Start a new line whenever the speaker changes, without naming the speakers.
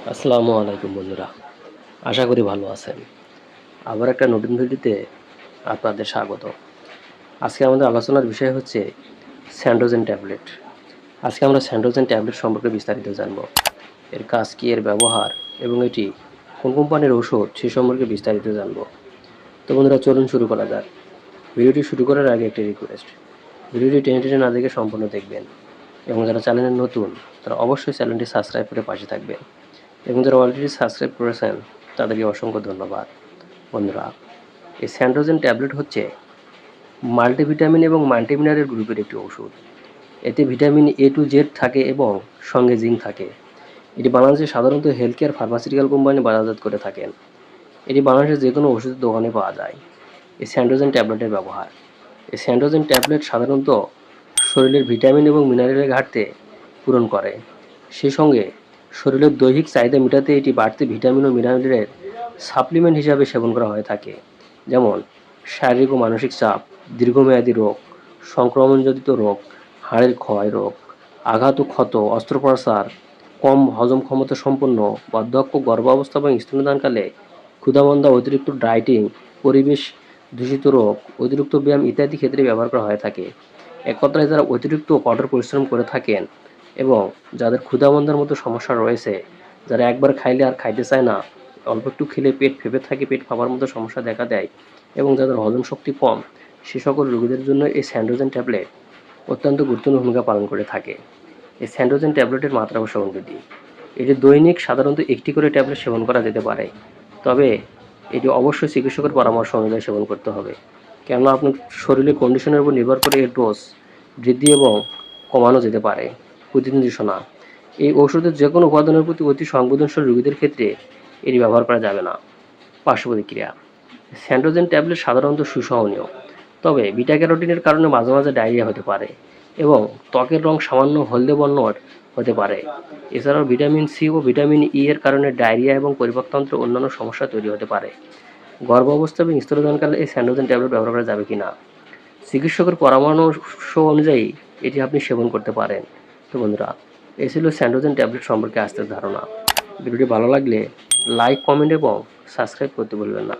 আসসালামু আলাইকুম বন্ধুরা, আশা করি ভালো আছেন। আবার একটা নতুন ভিডিওতে আপনাদের স্বাগত। আজকে আমাদের আলোচনার বিষয় হচ্ছে স্যান্ড্রোজেন ট্যাবলেট। আজকে আমরা স্যান্ড্রোজেন ট্যাবলেট সম্পর্কে বিস্তারিত জানব। এর কাজ কী, এর ব্যবহার এবং এটি কোন কোম্পানির ওষুধ সে সম্পর্কে বিস্তারিত জানব। তো বন্ধুরা, চলুন শুরু করা যাক। ভিডিওটি শুরু করার আগে একটি রিকোয়েস্ট, ভিডিওটি টেনে টেনে না দেখে সম্পূর্ণ দেখবেন এবং যারা চ্যানেলে নতুন তারা অবশ্যই চ্যানেলটি সাবস্ক্রাইব করে পাশে থাকবেন এবং যারা অলরেডি সাবস্ক্রাইব করেছেন তাদেরকে অসংখ্য ধন্যবাদ। বন্ধুরা, এই স্যান্ড্রোজেন ট্যাবলেট হচ্ছে মাল্টিভিটামিন এবং মাল্টিমিনারেল গ্রুপের একটি ওষুধ। এতে ভিটামিন এ টু জেড থাকে এবং সঙ্গে জিঙ্ক থাকে। এটি বাংলাদেশে সাধারণত হেলথ কেয়ার ফার্মাসিউটিক্যাল কোম্পানি বাজারজাত করে থাকেন। এটি বাংলাদেশের যে কোনো ওষুধের দোকানে পাওয়া যায়। এই স্যান্ড্রোজেন ট্যাবলেটের ব্যবহার, এই স্যান্ড্রোজেন ট্যাবলেট সাধারণত শরীরের ভিটামিন এবং মিনারেলের ঘাটতি পূরণ করে। সেই সঙ্গে শরীরের দৈহিক চাহিদা মেটাতে এটি বাড়তি ভিটামিন ও মিনারেলের সাপ্লিমেন্ট হিসাবে সেবন করা হয়ে থাকে। যেমন শারীরিক ও মানসিক চাপ, দীর্ঘমেয়াদী রোগ, সংক্রমণজনিত রোগ, হাড়ের ক্ষয় রোগ, আঘাত ও ক্ষত, অস্ত্রোপচার, কম হজম ক্ষমতা সম্পন্ন, বার্ধক্য, গর্ভাবস্থা এবং স্তন্যদানকালে, ক্ষুধামন্দা, অতিরিক্ত ডায়েটিং, পরিবেশ দূষিত রোগ, অতিরিক্ত ব্যায়াম ইত্যাদি ক্ষেত্রে ব্যবহার করা হয়ে থাকে। এক কথায় যারা অতিরিক্ত কঠোর পরিশ্রম করে থাকেন এবং যাদের ক্ষুধামন্দার মতো সমস্যা রয়েছে, যারা একবার খাইলে আর খাইতে চায় না, অল্প একটু খেলে পেট ফেঁপে থাকে, পেট ফাঁপার মতো সমস্যা দেখা দেয় এবং যাদের হজম শক্তি কম, সে সকল রোগীদের জন্য এই স্যান্ড্রোজেন ট্যাবলেট অত্যন্ত গুরুত্বপূর্ণ ভূমিকা পালন করে থাকে। এই স্যান্ড্রোজেন ট্যাবলেটের মাত্রা ও সেবনবিধি, এটি দৈনিক সাধারণত একটি করে ট্যাবলেট সেবন করা যেতে পারে। তবে এটি অবশ্যই চিকিৎসকের পরামর্শ অনুযায়ী সেবন করতে হবে, কেননা আপনার শরীরের কন্ডিশনের উপর নির্ভর করে এর ডোজ বৃদ্ধি এবং কমানো যেতে পারে। প্রতিনির্দেশনা, এই ওষুধের যে কোনো উপাদানের প্রতি অতি সংবেদনশীল রোগীদের ক্ষেত্রে এটি ব্যবহার করা যাবে না। পার্শ্ব প্রতিক্রিয়া, স্যান্ড্রোজেন ট্যাবলেট সাধারণত সুসহনীয়, তবে বিটা ক্যারোটিনের কারণে মাঝে মাঝে ডায়রিয়া হতে পারে এবং ত্বকের রং সামান্য হলদে বর্ণের হতে পারে। এছাড়াও ভিটামিন সি ও ভিটামিন ই এর কারণে ডায়রিয়া এবং পরিপাকতন্ত্রে অন্যান্য সমস্যা তৈরি হতে পারে। গর্ভাবস্থা এবং স্তন্যদানকালে এই স্যান্ড্রোজেন ট্যাবলেট ব্যবহার করা যাবে কি না, চিকিৎসকের পরামর্শ অনুযায়ী এটি আপনি সেবন করতে পারেন। তো বন্ধুরা, এই ছিল স্যান্ড্রোজেন ট্যাবলেট সম্পর্কে আজকের ধারণা। ভিডিওটি ভালো লাগলে লাইক, কমেন্ট এবং সাবস্ক্রাইব করতে ভুলবেন না।